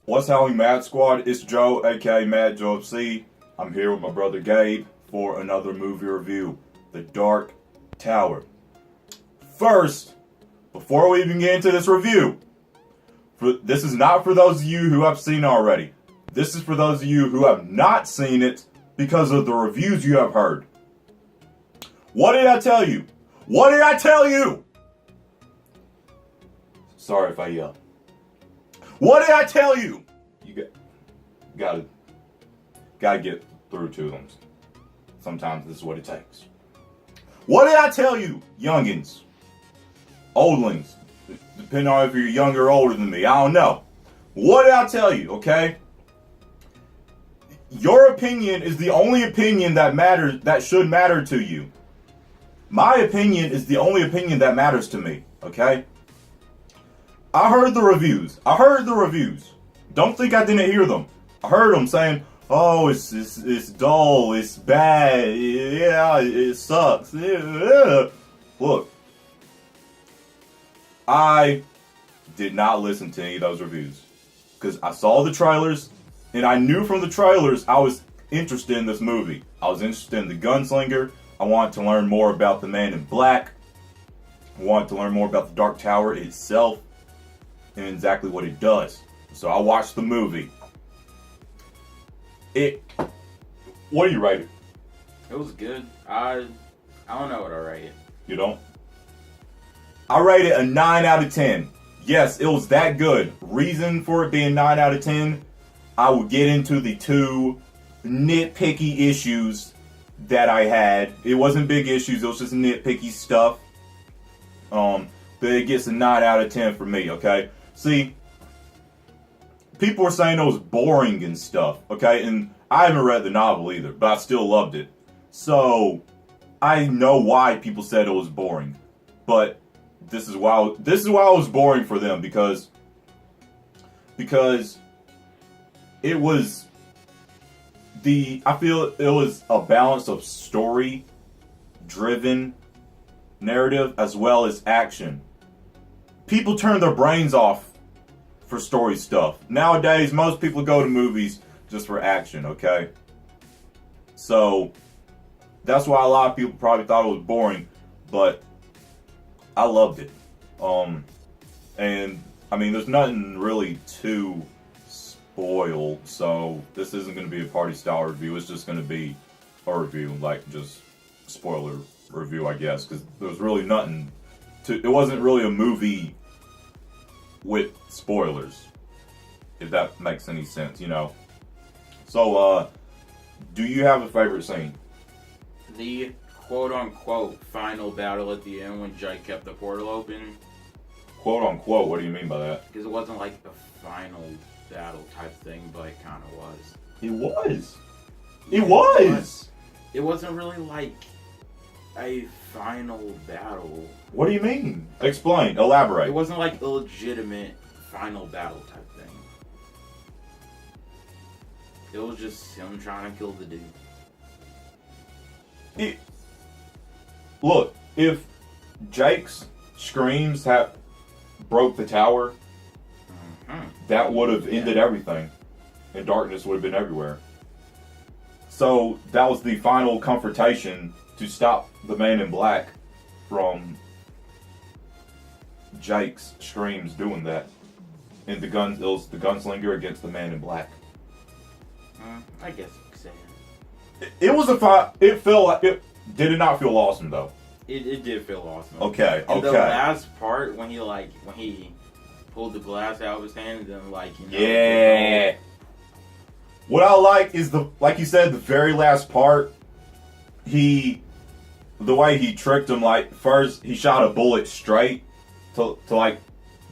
What's happening, Mad Squad? It's Joe, aka Mad Joe FC. I'm here with my brother Gabe for another movie review, The Dark Tower. First, before we even get into this review, this is not for those of you who have seen it already. This is for those of you who have not seen it because of the reviews you have heard. What did I tell you? What did I tell you? Sorry if I yell. What did I tell you? You gotta get through to them. Sometimes this is what it takes. What did I tell you, youngins? Oldlings. Depending on if you're younger or older than me. I don't know. What did I tell you, okay? Your opinion is the only opinion that matters, that should matter to you. My opinion is the only opinion that matters to me, okay? I heard the reviews. Don't think I didn't hear them. I heard them saying, oh, it's dull, it's bad, yeah, it sucks. Yeah. Look, I did not listen to any of those reviews because I saw the trailers and I knew from the trailers I was interested in this movie. I was interested in the Gunslinger. I wanted to learn more about the Man in Black. I wanted to learn more about the Dark Tower itself and exactly what it does. So I watched the movie. What do you rate it? It was good. I don't know what I rate it. You don't? I rate it a 9 out of 10. Yes, it was that good. Reason for it being 9 out of 10, I will get into the two nitpicky issues that I had. It wasn't big issues, it was just nitpicky stuff. But it gets a 9 out of 10 for me, okay? See, people were saying it was boring and stuff, okay? And I haven't read the novel either, but I still loved it. So, I know why people said it was boring. But this is why it was boring for them, because it was I feel it was a balance of story driven narrative as well as action. People turn their brains off for story stuff. Nowadays, most people go to movies just for action, okay? So, that's why a lot of people probably thought it was boring, but I loved it. And, I mean, there's nothing really too spoiled, so this isn't going to be a party-style review. It's just going to be a review, like, just spoiler review, I guess, because there was really nothing to... It wasn't really a movie with spoilers, if that makes any sense, you know. So, do you have a favorite scene? The quote-unquote final battle at the end when Jake kept the portal open. Quote-unquote, what do you mean by that? Because it wasn't like a final battle type thing, but it kind of was. It was. It was. It wasn't really like a final battle. What do you mean? Explain. Elaborate. It wasn't like a legitimate final battle type thing. It was just him trying to kill the dude. Look, if Jake's screams broke the tower, that would have ended everything, and darkness would have been everywhere. So that was the final confrontation to stop the Man in Black from Jake's screams doing that. And it was the Gunslinger against the Man in Black. I guess you could say it. It was a fight. It felt like it. Did it not feel awesome though? It did feel awesome. Okay. And the last part when he pulled the glass out of his hand and then yeah. What I like is like you said, the very last part. The way he tricked him, like first he shot a bullet straight to like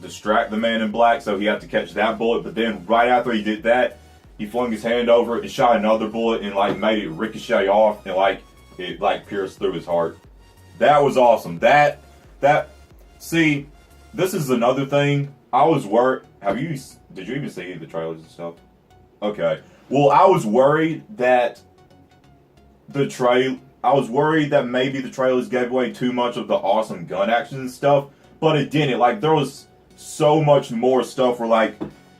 distract the Man in Black, so he had to catch that bullet. But then right after he did that, he flung his hand over it and shot another bullet and like made it ricochet off and like it like pierced through his heart. That was awesome. See, this is another thing. I was worried. Did you even see the trailers and stuff? Okay. Well, I was worried that maybe the trailers gave away too much of the awesome gun action and stuff, but it didn't. Like, there was so much more stuff where, like,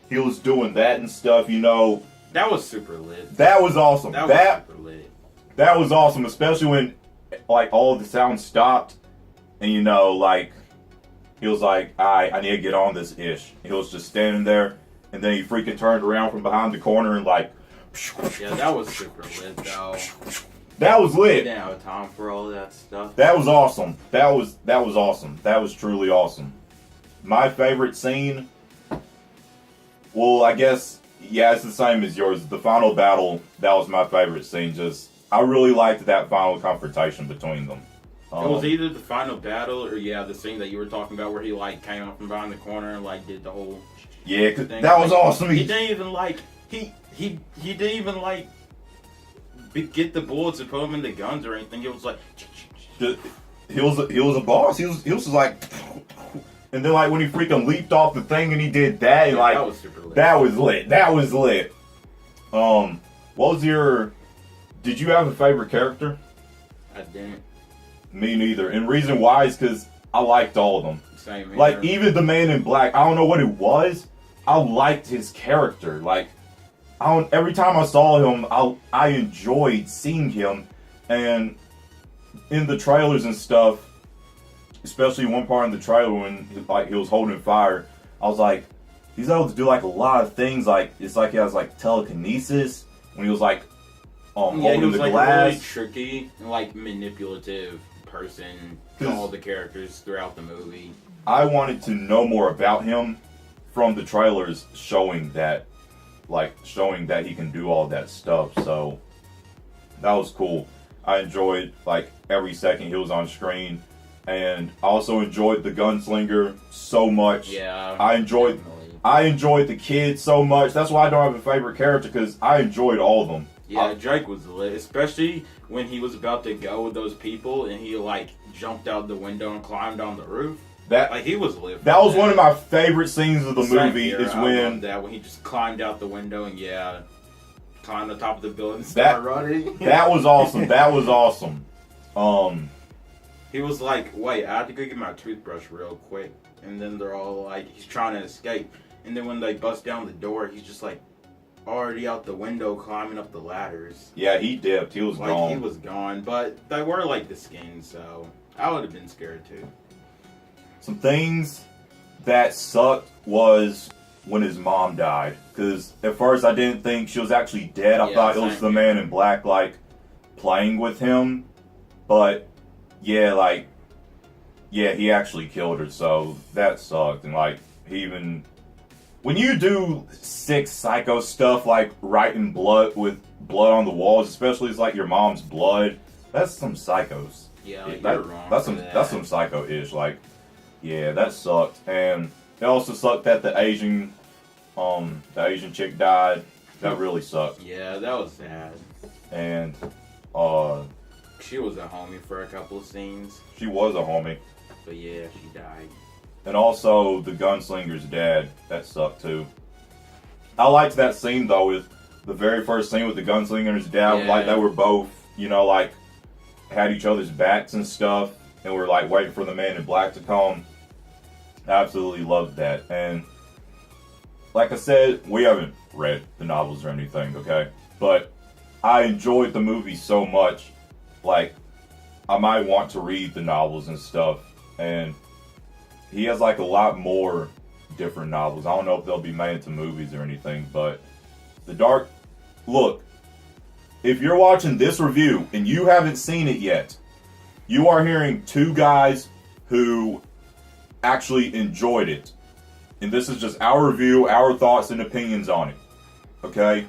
he was doing that and stuff, you know. That was super lit. That was awesome. That was super lit. That was awesome, especially when like all of the sound stopped, and you know, like he was like, I need to get on this ish. He was just standing there, and then he freaking turned around from behind the corner and like. Yeah, that was super lit though. That was lit. We didn't have time for all that stuff. That was awesome. That was awesome. That was truly awesome. My favorite scene. Well, I guess yeah, it's the same as yours. The final battle. That was my favorite scene. Just I really liked that final confrontation between them. It was either the final battle or the scene that you were talking about where he like came up from behind the corner and like did the whole thing. That was like, awesome. He didn't even like he didn't even like get the bullets and put them in the guns or anything. It was like he was a boss. He was just like, and then like when he freaking leaped off the thing and he did that, and, like that was super lit. That was lit. That was lit. What was your? Did you have a favorite character? I didn't. Me neither. And reason why is because I liked all of them. Same here. Like even the Man in Black. I don't know what it was. I liked his character. Like every time I saw him, I enjoyed seeing him, and in the trailers and stuff, especially one part in the trailer when he was holding fire, I was like, he's able to do like a lot of things. Like it's like he has like telekinesis when he was like holding he was the like glass. A really tricky and like manipulative person to all the characters throughout the movie. I wanted to know more about him from the trailers showing that he can do all that stuff. So that was cool. I enjoyed like every second he was on screen, and I also enjoyed the Gunslinger so much. Yeah, I enjoyed the kid so much. That's why I don't have a favorite character, because I enjoyed all of them. Yeah, Drake was lit, especially when he was about to go with those people and he like jumped out the window and climbed on the roof. That like he was lit. That was one of my favorite scenes of the movie. Here, is when he just climbed out the window and climbed on top of the building and started running. That was awesome. That was awesome. He was like, wait, I have to go get my toothbrush real quick, and then they're all like, he's trying to escape, and then when they bust down the door, he's just like already out the window climbing up the ladders. Yeah, he dipped. He was gone. He was gone, but they were like the skins, so I would have been scared too. Some things that sucked was when his mom died. Because at first I didn't think she was actually dead. I thought it was the Man in Black, like, playing with him. But, he actually killed her. So that sucked. And, like, when you do sick psycho stuff, like writing blood with blood on the walls, especially it's like your mom's blood, that's some psychos. Yeah, you're wrong. That's some psycho-ish. Like, yeah, that sucked. And it also sucked that the Asian chick died. That really sucked. Yeah, that was sad. And she was a homie for a couple of scenes. She was a homie. But yeah, she died. And also the gunslinger's dad. That sucked too. I liked that scene though, with the very first scene with the gunslinger's dad. Yeah. Like they were both, like had each other's backs and stuff, and were like waiting for the Man in Black to come. Absolutely loved that. And like I said, we haven't read the novels or anything, okay? But I enjoyed the movie so much, like I might want to read the novels and stuff. And he has like a lot more different novels. I don't know if they'll be made into movies or anything, but look, if you're watching this review and you haven't seen it yet, you are hearing two guys who actually enjoyed it. And this is just our review, our thoughts and opinions on it. Okay?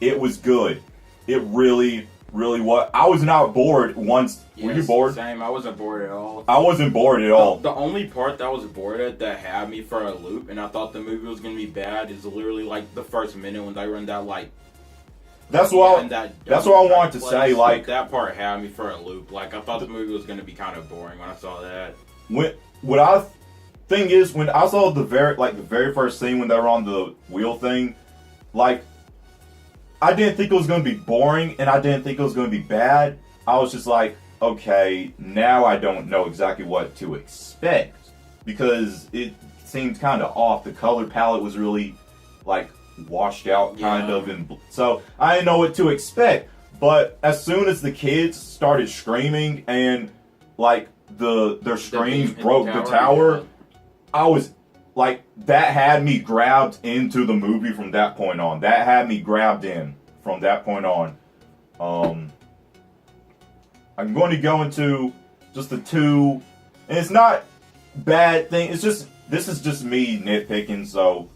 It was good. It really, really was. I was not bored once. Yes, were you bored? Same. I wasn't bored at all. I wasn't bored at all. The only part that I was bored at that had me for a loop and I thought the movie was going to be bad is literally like the first minute when they were in that like... That's what I wanted to say. Like, that part had me for a loop. Like, I thought the movie was going to be kind of boring when I saw that. Thing is, when I saw the very first scene when they were on the wheel thing, like, I didn't think it was going to be boring, and I didn't think it was going to be bad. I was just like, okay, now I don't know exactly what to expect, because it seemed kind of off. The color palette was really like washed out kind of, and so I didn't know what to expect. But as soon as the kids started screaming and like their screams broke the tower, I was like, that had me grabbed into the movie from that point on. That had me grabbed in from that point on. I'm going to go into just the two, and it's not bad thing. It's just, this is just me nitpicking. So,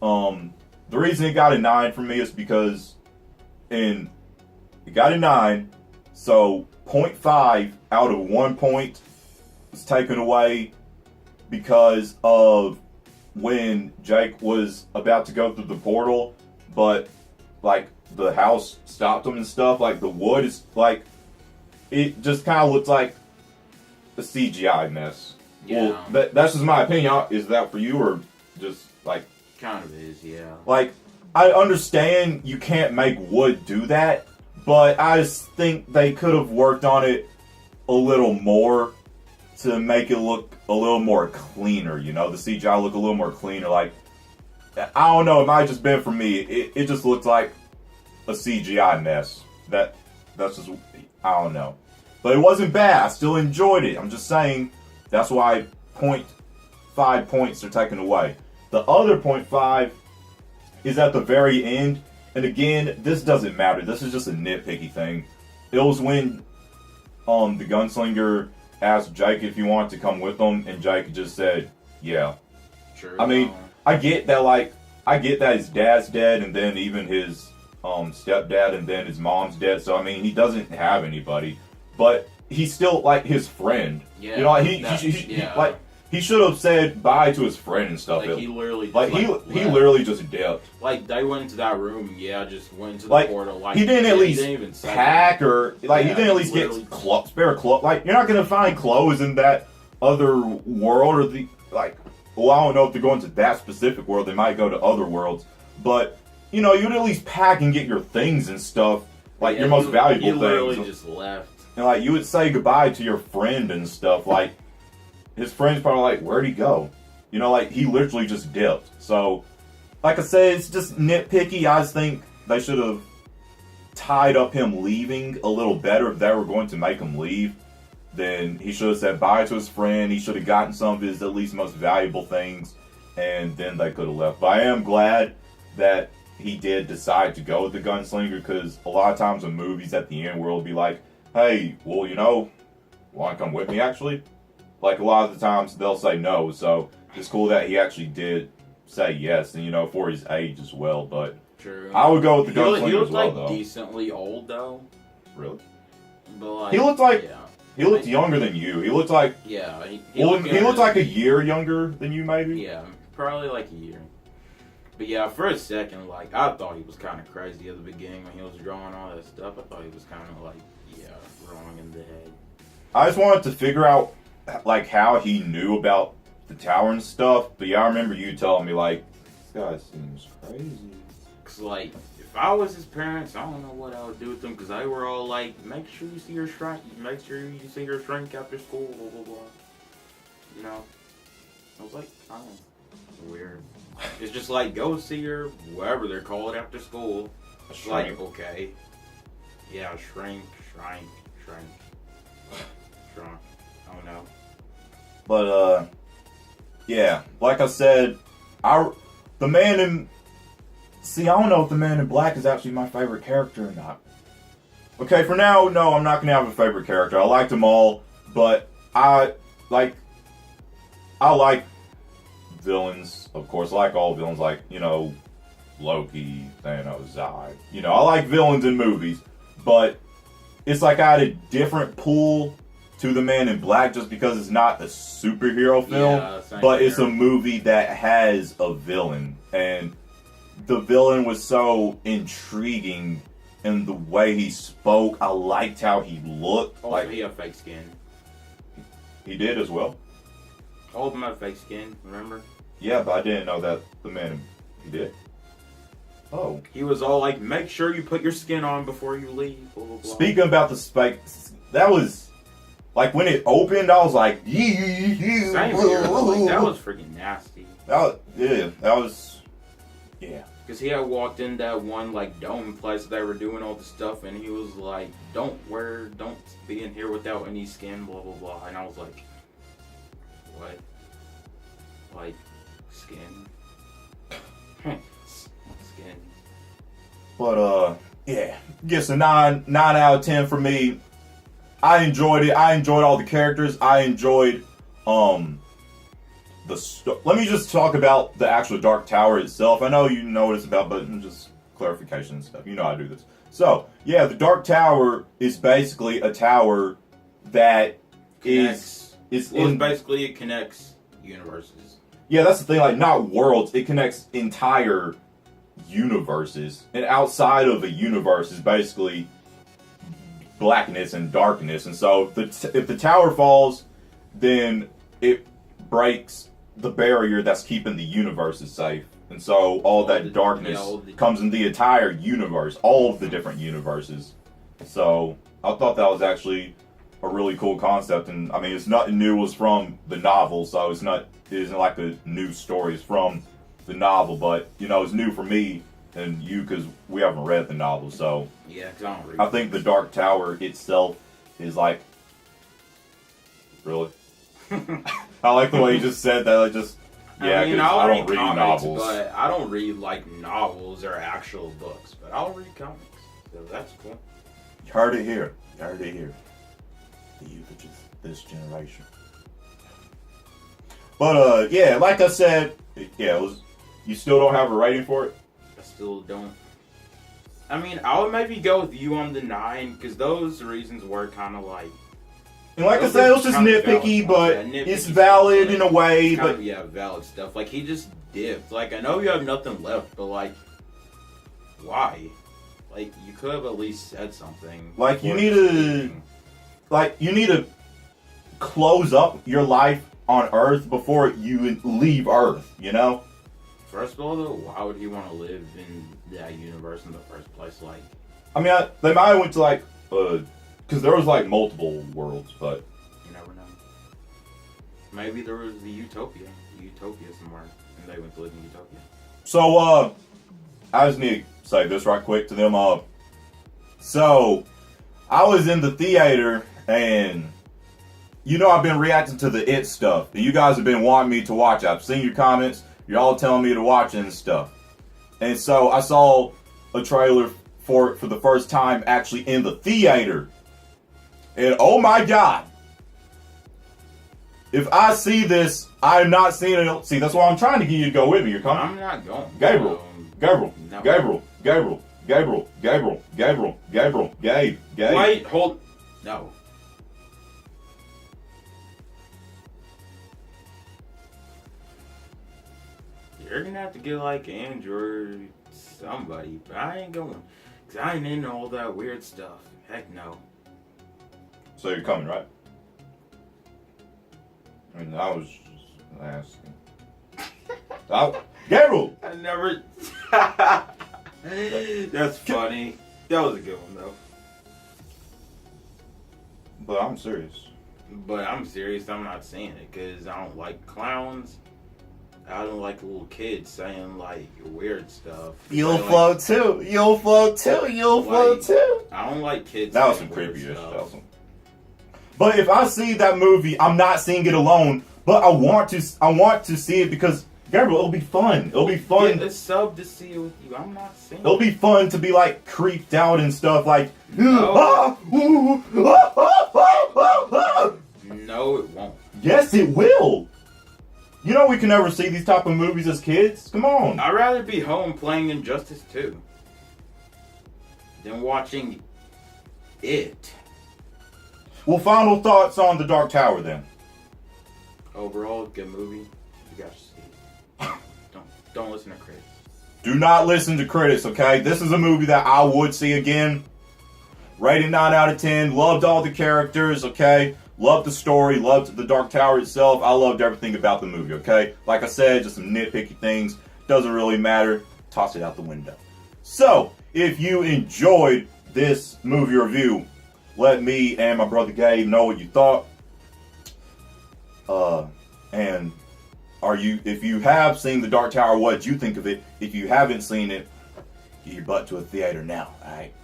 the reason it got a 9 from me is because it got a 9. So 0.5 out of 1 point was taken away because of when Jake was about to go through the portal, but like the house stopped him and stuff. Like the wood is like, it just kind of looks like a CGI mess. Yeah. Well, that's just my opinion. Is that for you, or just like? Kind of is, yeah. Like, I understand you can't make wood do that, but I just think they could have worked on it a little more to make it look a little more cleaner, you know? The CGI look a little more cleaner. Like, I don't know, it might have just been for me. It just looked like a CGI mess. That's just, I don't know. But it wasn't bad. I still enjoyed it. I'm just saying, that's why 0.5 points are taken away. The other 0.5 is at the very end. And again, this doesn't matter. This is just a nitpicky thing. It was when the gunslinger asked Jake if he wanted to come with them, and Jake just said, yeah. Sure. I mean, I get that his dad's dead, and then even his stepdad, and then his mom's dead. So I mean, he doesn't have anybody, but he's still like his friend. Yeah. You know, like he should have said bye to his friend and stuff. Like he literally, he literally just dipped. Like they went into that room, just went into the portal. Like he didn't at least even pack or like he didn't at least get spare clothes. Like you're not gonna find clothes in that other world or the like. Well, I don't know if they're going to that specific world. They might go to other worlds, but you know, you'd at least pack and get your things and stuff, like your most valuable things. He literally just left. And like you would say goodbye to your friend and stuff. Like his friend's probably like, "Where'd he go?" You know, like he literally just dipped. So, like I said, it's just nitpicky. I just think they should have tied up him leaving a little better if they were going to make him leave. Then he should have said bye to his friend. He should have gotten some of his at least most valuable things, and then they could have left. But I am glad that he did decide to go with the gunslinger, because a lot of times in movies at the end where it'll be like, hey, well, you know, want to come with me actually? Like a lot of the times they'll say no, so it's cool that he actually did say yes, and you know, for his age as well. But true. I would go with the gunslinger He looked as well, like though. Decently old though. Really? But like, he looked like he looked younger than you. He looked like he looked like a year younger than you, maybe. Yeah, probably like a year. But yeah, for a second, like I thought he was kind of crazy at the beginning when he was drawing all that stuff. I thought he was kind of like wrong in the head. I just wanted to figure out like how he knew about the tower and stuff. But yeah, I remember you telling me like, this guy seems crazy. Cause like, if I was his parents, I don't know what I would do with them. Cause they were all like, make sure you see your shrink. Make sure you see your shrink after school. Blah blah blah. You know, I was like, I don't know, it's weird. It's just like, go see your whatever they're called after school. It's like, okay, yeah, shrink. I don't know. But yeah, like I said, the man in I don't know if the Man in Black is actually my favorite character or not. Okay, for now, no, I'm not gonna have a favorite character. I liked them all, but I like villains, of course. I like all villains, like, you know, Loki, Thanos, Zod. You know, I like villains in movies, but it's like I had a different pull to the Man in Black just because it's not a superhero film, but it's a movie that has a villain, and the villain was so intriguing in the way he spoke. I liked how he looked. Also, like he had fake skin. He did as well. All of them had fake skin, remember? Yeah, but I didn't know that he did. Oh. He was all like, make sure you put your skin on before you leave. Blah, blah, blah. Speaking about the spike, that was, like, when it opened, I was like, same here, like, that was freaking nasty. That was Yeah. Because he had walked in that one like dome place that they were doing all the stuff, and he was like, don't be in here without any skin, blah blah blah. And I was like, what? Like, skin? Skin. But yeah, gets a 9 out of 10 for me. I enjoyed it. I enjoyed all the characters. I enjoyed let me just talk about the actual Dark Tower itself. I know you know what it's about, but just clarification and stuff. You know how to do this. So, yeah, the Dark Tower is basically a tower that basically it connects universes. Yeah, that's the thing, like, not worlds. It connects entire universes. And outside of a universe is basically blackness and darkness. And so, if the tower falls, then it breaks the barrier that's keeping the universes safe. And so all that darkness comes in the entire universe, all of the different universes. So I thought that was actually a really cool concept. And I mean, it's nothing new. It was from the novel, so it isn't like a new story. It's from the novel, but you know, it's new for me and you because we haven't read the novel. So yeah, because I don't read. I think the Dark Tower itself is like really. I like the way you just said that. I don't read comics, novels. But I don't read like novels or actual books. But I'll read comics, so that's cool. You heard it here. You heard it here. The youth of this generation. But yeah, like I said, yeah, you still don't have a rating for it? I still don't. I mean, I would maybe go with you on the 9 because those reasons were kind of like. And like I said, it was just nitpicky, but it's valid in a way. But valid stuff. Like, he just dipped. Like, I know you have nothing left, but like, why? Like, you could have at least said something. Like, you need to close up your life on Earth before you leave Earth, you know? First of all, though, why would he want to live in that universe in the first place? Like, I mean, they might have went to like, because there was like multiple worlds, but you never know. Maybe there was the Utopia somewhere, and they went to live in Utopia. So, I just need to say this right quick to them. So, I was in the theater, and you know I've been reacting to the It stuff. And you guys have been wanting me to watch. I've seen your comments. You're all telling me to watch it and stuff. And so, I saw a trailer for it for the first time actually in the theater. And oh my God, if I see this, I'm not seeing it. See, that's why I'm trying to get you to go with me. You're coming? I'm not going. Gabriel. Gabe. Wait, hold. No. You're gonna have to get like Andrew or somebody, but I ain't going. Because I ain't into all that weird stuff. Heck no. So you're coming, right? I mean, I was just asking. Gabriel! I never... That's funny. That was a good one, though. But I'm serious. But I'm serious. I'm not saying it because I don't like clowns. I don't like little kids saying, like, weird stuff. You'll float too. You'll float too. You'll float too. I don't like kids that was some creepy stuff. But if I see that movie, I'm not seeing it alone. But I want to see it because Gabriel, it'll be fun. It'll be fun. Get a sub to see it with you. I'm not saying. It'll be fun to be like creeped out and stuff like. No, no, it won't. Yes, it will. You know we can never see these type of movies as kids. Come on. I'd rather be home playing Injustice 2 than watching it. Well, final thoughts on The Dark Tower then. Overall, good movie. You gotta see it. Don't listen to critics. Do not listen to critics, okay? This is a movie that I would see again. Rating 9 out of 10. Loved all the characters, okay? Loved the story. Loved The Dark Tower itself. I loved everything about the movie, okay? Like I said, just some nitpicky things. Doesn't really matter. Toss it out the window. So, if you enjoyed this movie review, let me and my brother Gabe know what you thought. And if you have seen The Dark Tower, what you think of it? If you haven't seen it, get your butt to a theater now, alright?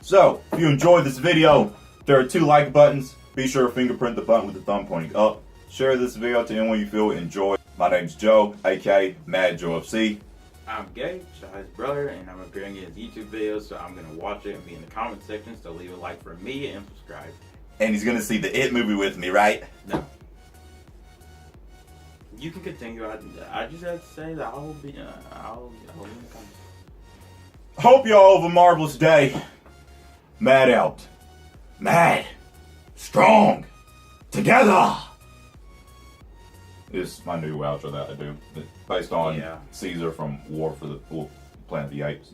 So, if you enjoyed this video, there are 2 like buttons. Be sure to fingerprint the button with the thumb pointing up. Share this video to anyone you feel enjoy. My name's Joe, aka Mad Joe FC. I'm Gabe, Shai's brother, and I'm appearing in his YouTube videos, so I'm gonna watch it and be in the comment section. So leave a like for me and subscribe. And he's gonna see the It movie with me, right? No. You can continue. I just had to say that I'll be in the comments. Hope y'all have a marvelous day. Mad out. Mad. Strong. Together. It's my new outro that I do. It's based on Caesar from War for the Planet of the Apes.